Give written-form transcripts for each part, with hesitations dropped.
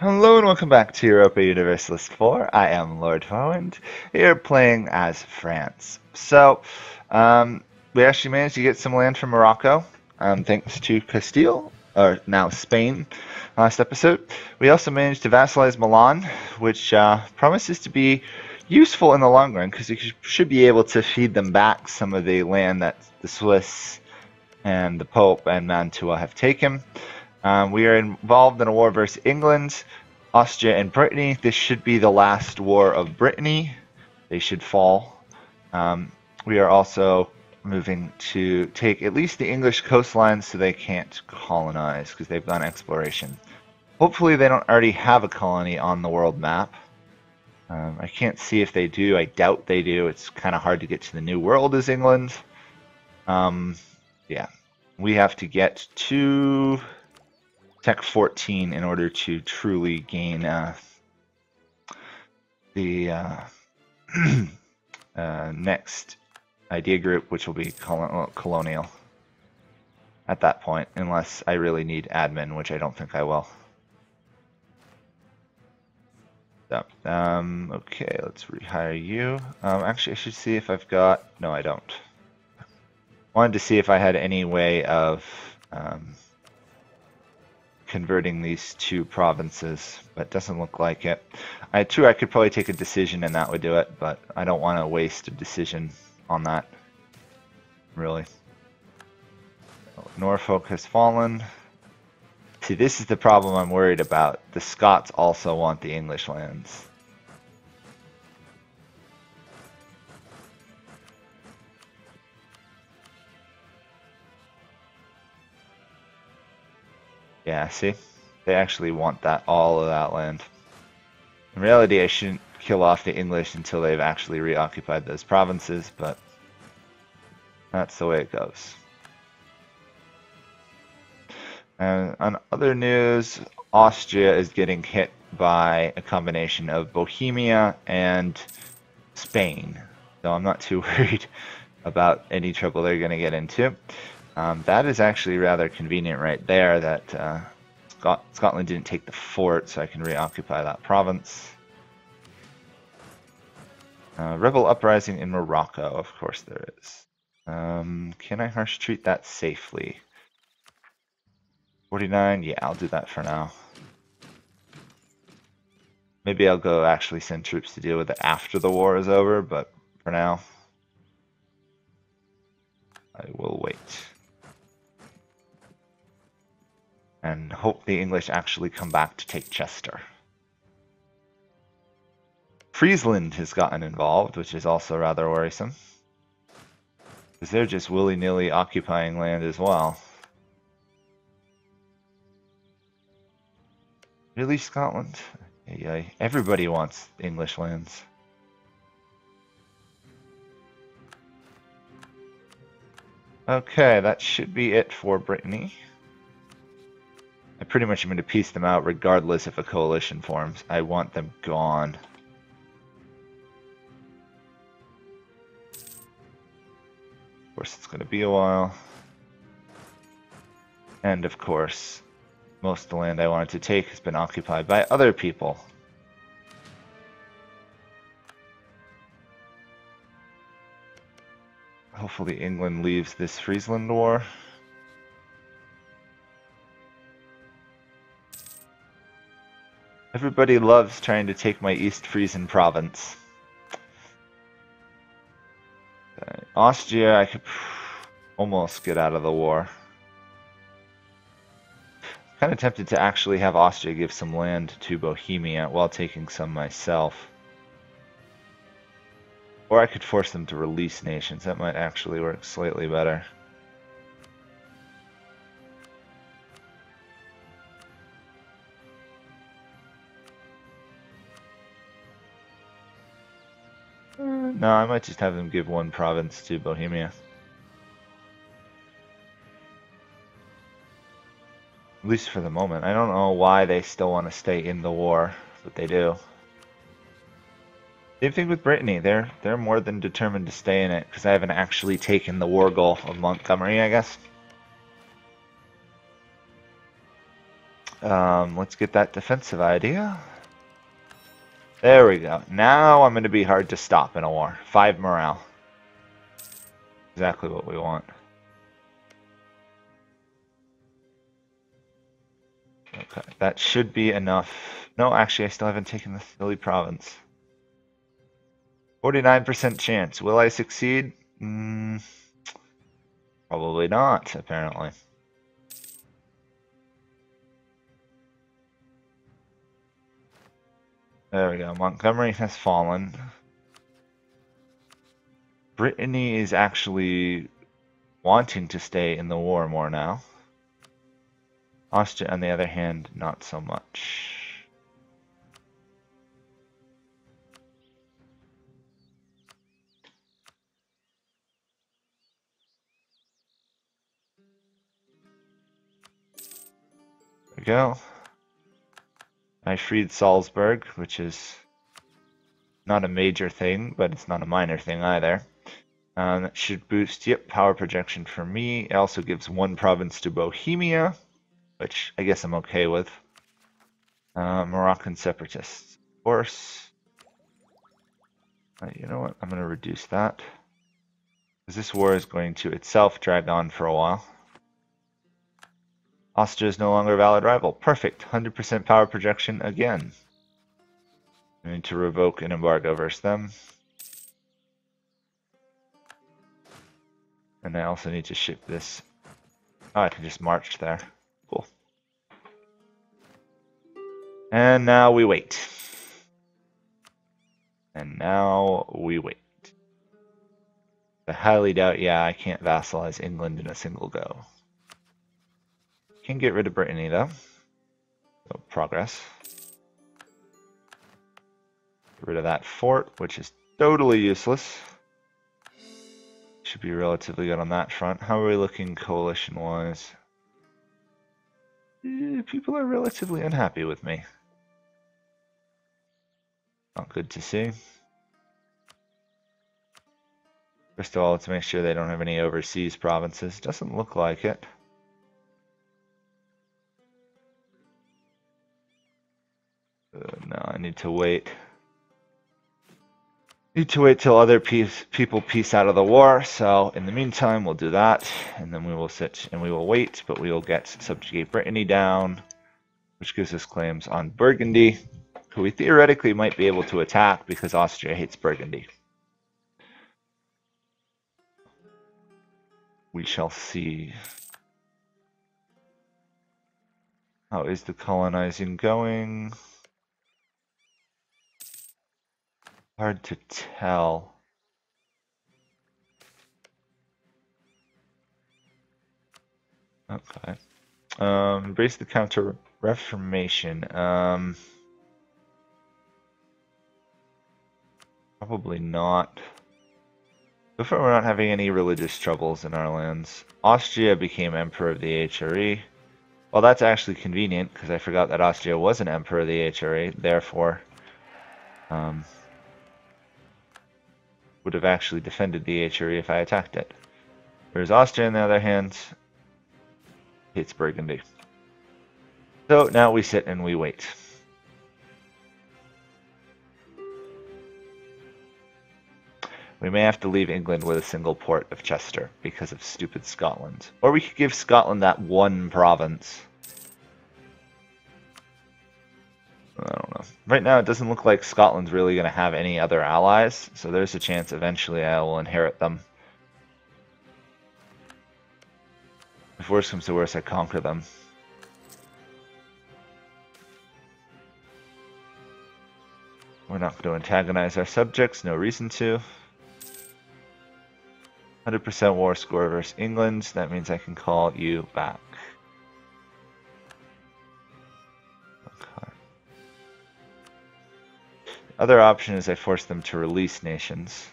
Hello and welcome back to Europa Universalis 4. I am Lord Forwind, here playing as France. We actually managed to get some land from Morocco, thanks to Castile, or now Spain, last episode. We also managed to vassalize Milan, which promises to be useful in the long run, because we should be able to feed them back some of the land that the Swiss and the Pope and Mantua have taken. We are involved in a war versus England, Austria, and Brittany. This should be the last war of Brittany. They should fall. We are also moving to take at least the English coastline so they can't colonize because they've gone exploration. Hopefully they don't already have a colony on the world map. I can't see if they do. I doubt they do. It's kind of hard to get to the New World as England. Yeah. We have to get to Tech 14 in order to truly gain the next idea group, which will be colonial at that point, unless I really need admin, which I don't think I will. So, okay, let's rehire you. Actually, I should see if I've got... No, I don't. Wanted to see if I had any way of converting these two provinces, but doesn't look like it. I could probably take a decision and that would do it, but I don't want to waste a decision on that, really. Norfolk has fallen. See, this is the problem I'm worried about. The Scots also want the English lands. Yeah, see? They actually want all of that land. In reality, I shouldn't kill off the English until they've actually reoccupied those provinces, but that's the way it goes. And on other news, Austria is getting hit by a combination of Bohemia and Spain. So I'm not too worried about any trouble they're going to get into. That is actually rather convenient right there that Scotland didn't take the fort, so I can reoccupy that province. Rebel uprising in Morocco, of course there is. Can I harsh treat that safely? 49, yeah, I'll do that for now. Maybe I'll go actually send troops to deal with it after the war is over, but for now, I will wait. And hope the English actually come back to take Chester. Friesland has gotten involved, which is also rather worrisome. Because they're just willy-nilly occupying land as well. Really, Scotland? Yeah, everybody wants English lands. Okay, that should be it for Brittany. I pretty much am going to piece them out regardless if a coalition forms. I want them gone. Of course, it's going to be a while. And of course, most of the land I wanted to take has been occupied by other people. Hopefully England leaves this Friesland war. Everybody loves trying to take my East Frisian province. Austria, I could almost get out of the war. Kind of tempted to actually have Austria give some land to Bohemia while taking some myself. Or I could force them to release nations. That might actually work slightly better. No, I might just have them give one province to Bohemia. At least for the moment. I don't know why they still want to stay in the war, but they do. Same thing with Brittany. They're more than determined to stay in it, because I haven't actually taken the war goal of Montgomery, I guess. Let's get that defensive idea. There we go. Now I'm going to be hard to stop in a war. 5 morale. Exactly what we want. Okay, that should be enough. No, actually, I still haven't taken the Silly province. 49% chance. Will I succeed? Probably not, apparently. There we go. Montgomery has fallen. Brittany is actually wanting to stay in the war more now. Austria, on the other hand, not so much. There we go. I freed Salzburg, which is not a major thing, but it's not a minor thing either. That should boost, yep, power projection for me. It also gives 1 province to Bohemia, which I guess I'm okay with. Moroccan separatists, of course. You know what? I'm going to reduce that. Because this war is going to itself drag on for a while. Austria is no longer a valid rival. Perfect. 100% power projection again. I need to revoke an embargo versus them. And I also need to ship this. Oh, I can just march there. Cool. And now we wait. And now we wait. I highly doubt, yeah, I can't vassalize England in a single go. Can get rid of Brittany though. So progress. Get rid of that fort, which is totally useless. Should be relatively good on that front. How are we looking coalition-wise? People are relatively unhappy with me. Not good to see. First of all, let's make sure they don't have any overseas provinces. Doesn't look like it. No, I need to wait. Need to wait till other people peace out of the war. So in the meantime, we'll do that, and then we will sit and we will wait. But we will get subjugate Brittany down, which gives us claims on Burgundy, who we theoretically might be able to attack because Austria hates Burgundy. We shall see. How is the colonizing going? Hard to tell. Okay. Embrace the Counter-Reformation. Probably not. So far we're not having any religious troubles in our lands. Austria became Emperor of the HRE. Well, that's actually convenient, because I forgot that Austria was an Emperor of the HRE, therefore would have actually defended the HRE if I attacked it. Whereas Austria, on the other hand, hates Burgundy. So now we sit and we wait. We may have to leave England with a single port of Chester because of stupid Scotland. Or we could give Scotland that 1 province. I don't know. Right now it doesn't look like Scotland's really going to have any other allies, so there's a chance eventually I will inherit them. If worse comes to worse, I conquer them. We're not going to antagonize our subjects, no reason to. 100% war score versus England, that means I can call you back. Okay. Other option is I force them to release nations.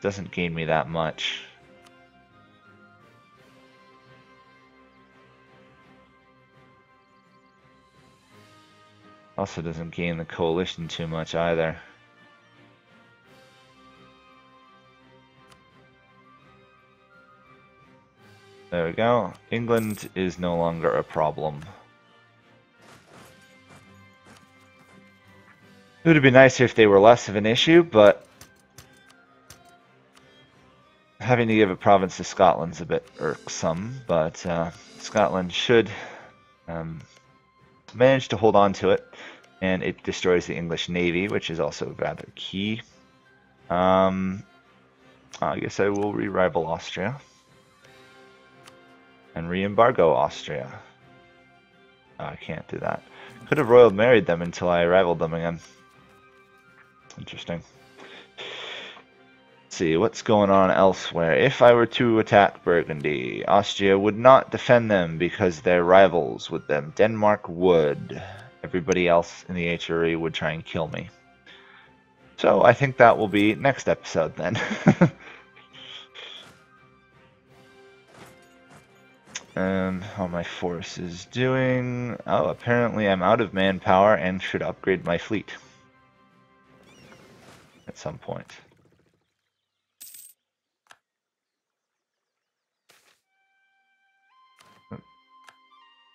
Doesn't gain me that much. Also doesn't gain the coalition too much either. There we go. England is no longer a problem. It would be nicer if they were less of an issue, but having to give a province to Scotland's a bit irksome. But Scotland should manage to hold on to it, and it destroys the English navy, which is also rather key. I guess I will re-rival Austria and re-embargo Austria. Oh, I can't do that. Could have royal married them until I rivaled them again. Interesting. Let's see what's going on elsewhere. If I were to attack Burgundy, Austria would not defend them because they're rivals with them. Denmark would. Everybody else in the HRE would try and kill me. So I think that will be next episode then. How my force is doing. Oh, apparently I'm out of manpower and should upgrade my fleet at some point.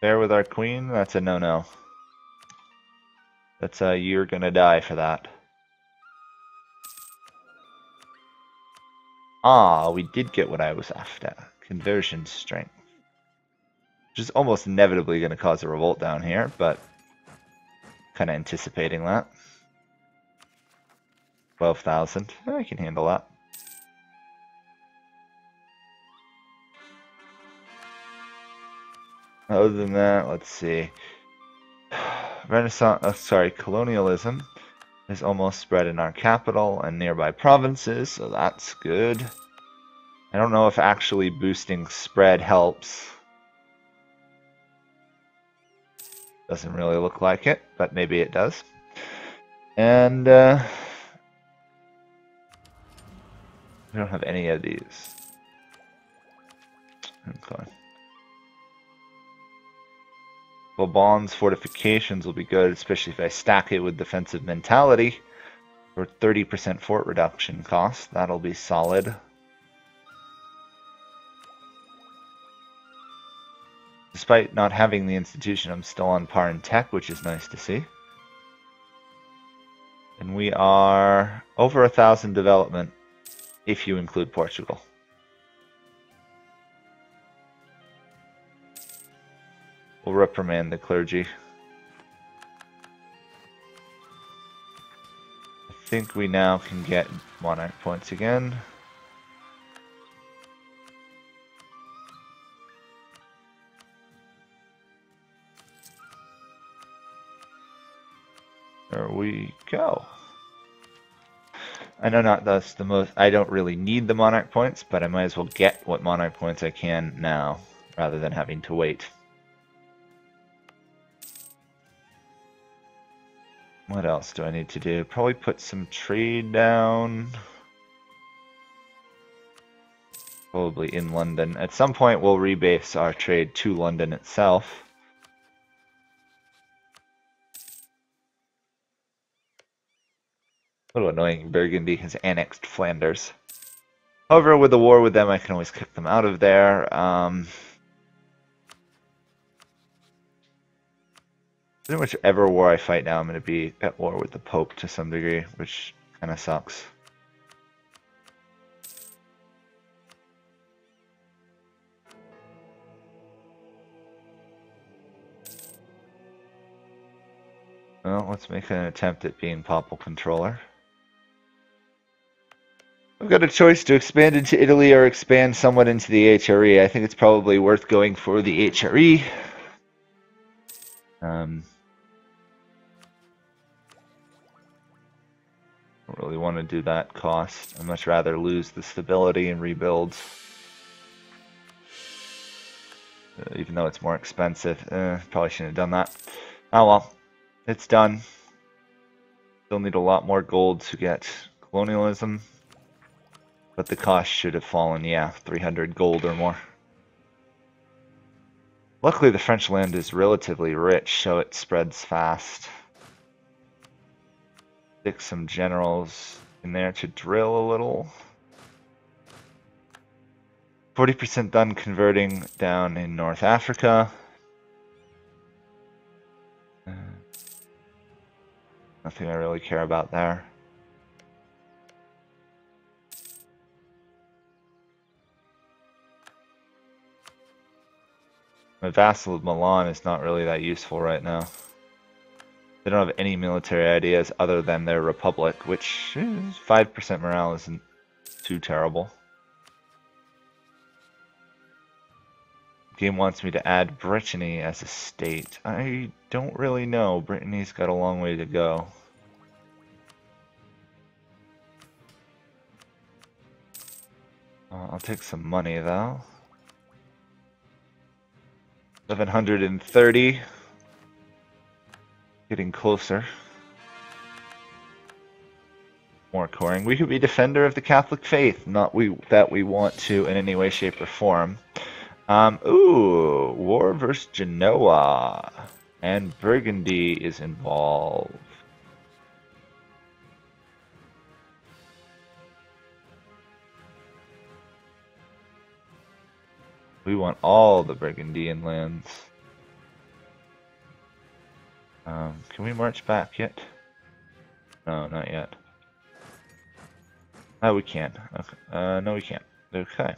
There with our queen, that's a no-no. That's you're gonna die for that. Ah, we did get what I was after. Conversion strength. Which is almost inevitably going to cause a revolt down here, but kind of anticipating that. 12,000. I can handle that. Other than that, let's see. Colonialism is almost spread in our capital and nearby provinces, so that's good. I don't know if actually boosting spread helps. Doesn't really look like it, but maybe it does. And we don't have any of these. Okay. Well, bonds, fortifications will be good, especially if I stack it with defensive mentality for 30% fort reduction cost. That'll be solid. Despite not having the institution, I'm still on par in tech, which is nice to see. And we are over 1,000 development, if you include Portugal. We'll reprimand the clergy. I think we now can get monarch points again. There we go. I know not that's the most, I don't really need the monarch points, but I might as well get what monarch points I can now, rather than having to wait. What else do I need to do? Probably put some trade down. Probably in London. At some point we'll rebase our trade to London itself. A little annoying, Burgundy has annexed Flanders. However, with the war with them, I can always kick them out of there. Pretty much every war I fight now, I'm going to be at war with the Pope to some degree, which kind of sucks. Well, let's make an attempt at being Papal Controller. I've got a choice to expand into Italy or expand somewhat into the HRE. I think it's probably worth going for the HRE. Don't really want to do that cost. I'd much rather lose the stability and rebuild. Even though it's more expensive. Probably shouldn't have done that. Oh well. It's done. Still need a lot more gold to get colonialism. But the cost should have fallen, yeah, 300 gold or more. Luckily the French land is relatively rich, so it spreads fast. Stick some generals in there to drill a little. 40% done converting down in North Africa. Nothing I really care about there. My vassal of Milan is not really that useful right now. They don't have any military ideas other than their republic, which is 5% morale isn't too terrible. Game wants me to add Brittany as a state. I don't really know. Brittany's got a long way to go. I'll take some money though. 730. Getting closer. More coring. We could be defender of the Catholic faith, not that we want to in any way, shape, or form. Ooh, war versus Genoa, and Burgundy is involved. We want all the Burgundian lands. Can we march back yet? No, not yet. Oh, we can. Okay. No, we can't. Okay.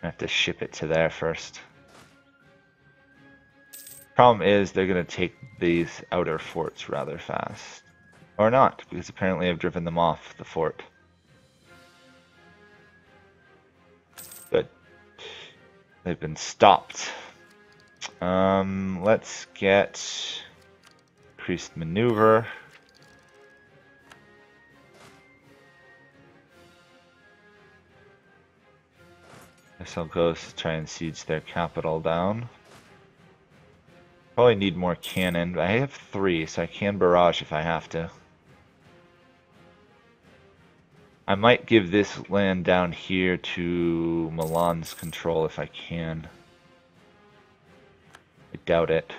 I have to ship it to there first. Problem is, they're going to take these outer forts rather fast. Or not, because apparently I've driven them off the fort. Good. They've been stopped. Let's get increased maneuver. Guess I'll go try and siege their capital down. Probably need more cannon, but I have 3, so I can barrage if I have to. I might give this land down here to Milan's control if I can. I doubt it.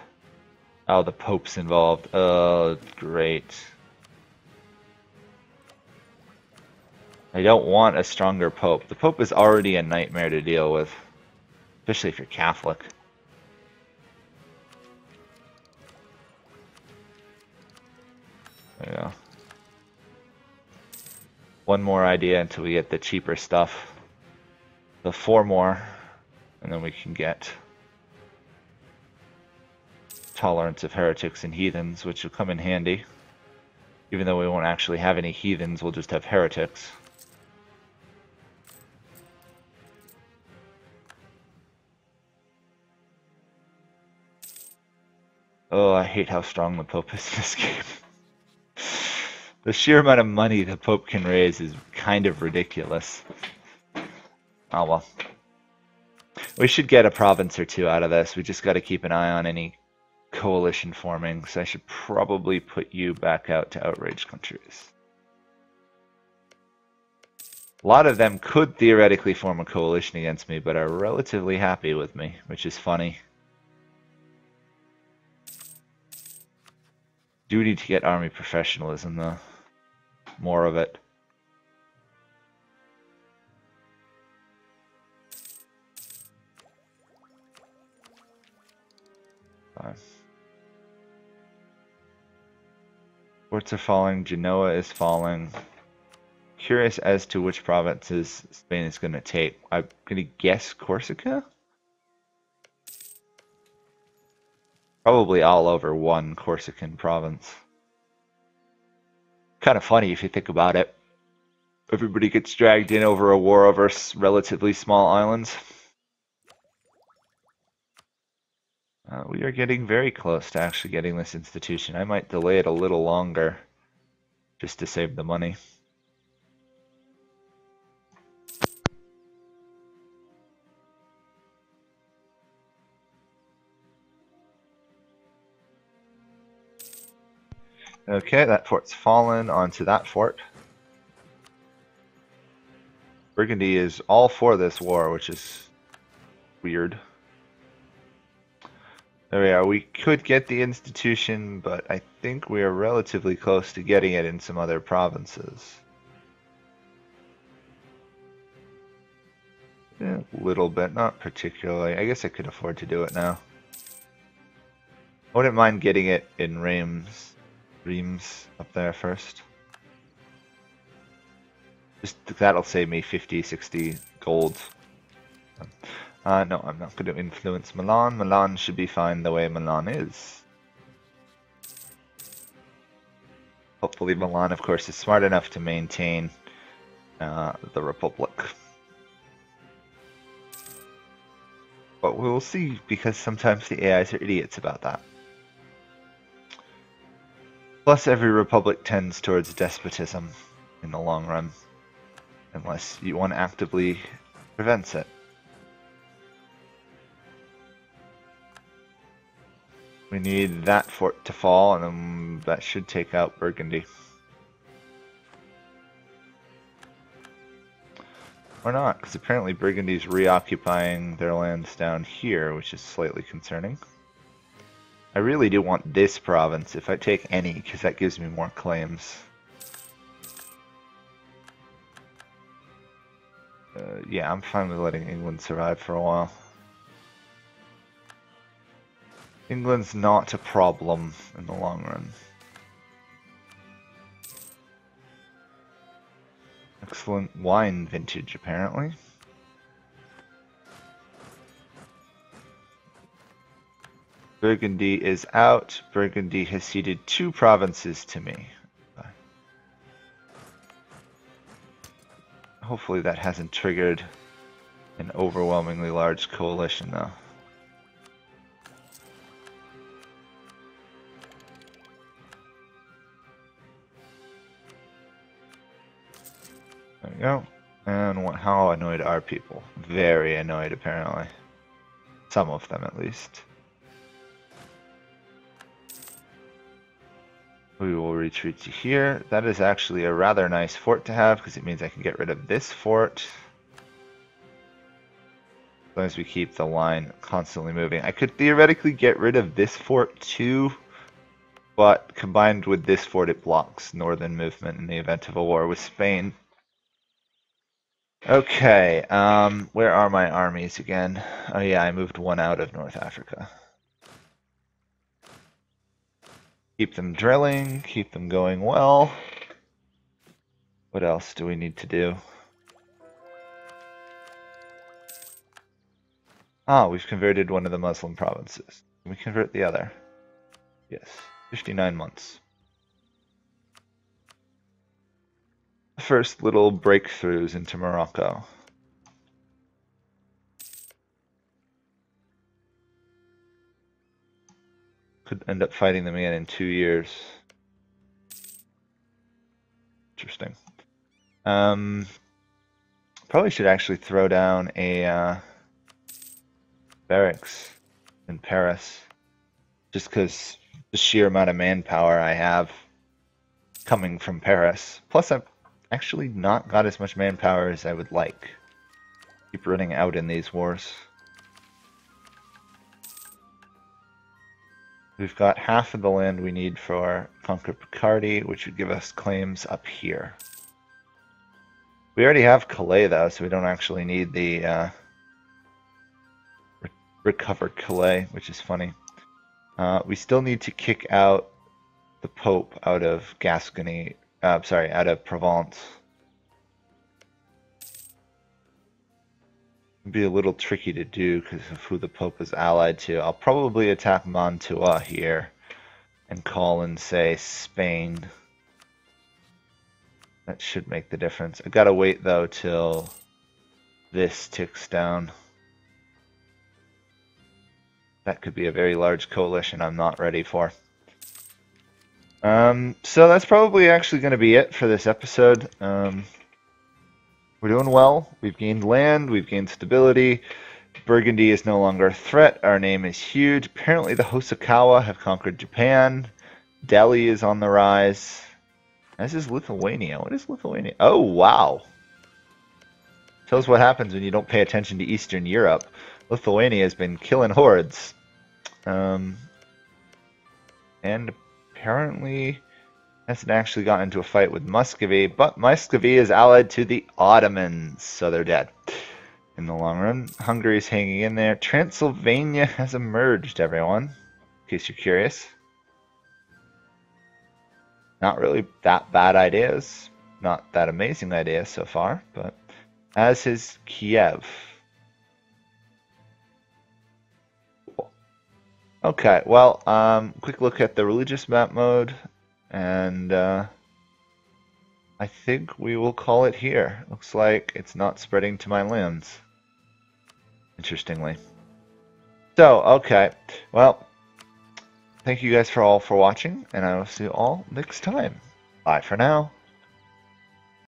Oh, the Pope's involved. Oh, great. I don't want a stronger Pope. The Pope is already a nightmare to deal with, especially if you're Catholic. There you go. One more idea until we get the cheaper stuff. So 4 more, and then we can get tolerance of heretics and heathens, which will come in handy. Even though we won't actually have any heathens, we'll just have heretics. Oh, I hate how strong the Pope is in this game. The sheer amount of money the Pope can raise is kind of ridiculous. Oh well. We should get a province or 2 out of this. We just got to keep an eye on any coalition forming. So I should probably put you back out to outraged countries. A lot of them could theoretically form a coalition against me, but are relatively happy with me, which is funny. Do need to get army professionalism though. More of it. Fine. Forts are falling, Genoa is falling. Curious as to which provinces Spain is going to take. I'm going to guess Corsica? Probably all over one Corsican province. Kind of funny if you think about it. Everybody gets dragged in over a war over relatively small islands. We are getting very close to actually getting this institution. I might delay it a little longer just to save the money. Okay, that fort's fallen onto that fort. Burgundy is all for this war, which is weird. There we are. We could get the institution, but I think we are relatively close to getting it in some other provinces. A little bit, not particularly. I guess I could afford to do it now. I wouldn't mind getting it in Reims up there first. Just that'll save me 50, 60 gold. No, I'm not going to influence Milan. Milan should be fine the way Milan is. Hopefully Milan, of course, is smart enough to maintain the Republic. But we will see, because sometimes the AIs are idiots about that. Plus, every republic tends towards despotism in the long run, unless one actively prevents it. We need that fort to fall, and then that should take out Burgundy. Or not, because apparently Burgundy's reoccupying their lands down here, which is slightly concerning. I really do want this province, if I take any, because that gives me more claims. Yeah, I'm fine with letting England survive for a while. England's not a problem in the long run. Excellent wine vintage, apparently. Burgundy is out. Burgundy has ceded 2 provinces to me. Hopefully that hasn't triggered an overwhelmingly large coalition, though. There we go. And how annoyed are people? Very annoyed, apparently. Some of them, at least. We will retreat to here. That is actually a rather nice fort to have, because it means I can get rid of this fort. As long as we keep the line constantly moving. I could theoretically get rid of this fort too, but combined with this fort it blocks northern movement in the event of a war with Spain. Okay, where are my armies again? Oh yeah, I moved one out of North Africa. Keep them drilling, keep them going well. What else do we need to do? Ah, we've converted one of the Muslim provinces. Can we convert the other? Yes, 59 months. First little breakthroughs into Morocco. Could end up fighting them again in 2 years. Interesting. Probably should actually throw down a barracks in Paris, just because the sheer amount of manpower I have coming from Paris. Plus, I've actually not got as much manpower as I would like. Keep running out in these wars. We've got half of the land we need for Conquer Picardy, which would give us claims up here. We already have Calais, though, so we don't actually need the recover Calais, which is funny. We still need to kick out the Pope out of Gascony, out of Provence. It'd be a little tricky to do because of who the Pope is allied to. I'll probably attack Mantua here and call in, say, Spain. That should make the difference. I gotta wait, though, till this ticks down. That could be a very large coalition I'm not ready for. So that's probably actually going to be it for this episode. We're doing well. We've gained land. We've gained stability. Burgundy is no longer a threat. Our name is huge. Apparently the Hosokawa have conquered Japan. Delhi is on the rise. As is Lithuania. What is Lithuania? Oh, wow. Tells what happens when you don't pay attention to Eastern Europe. Lithuania has been killing hordes. And apparently hasn't actually gotten into a fight with Muscovy, but Muscovy is allied to the Ottomans, so they're dead. in the long run. Hungary's hanging in there. Transylvania has emerged, everyone, in case you're curious. Not really that bad ideas. Not that amazing ideas so far, but as is Kiev. Cool. Okay, well, quick look at the religious map mode, and I think we will call it here. Looks like it's not spreading to my lands, interestingly. So, okay, well, thank you guys all for watching, and I will see you all next time. Bye for now.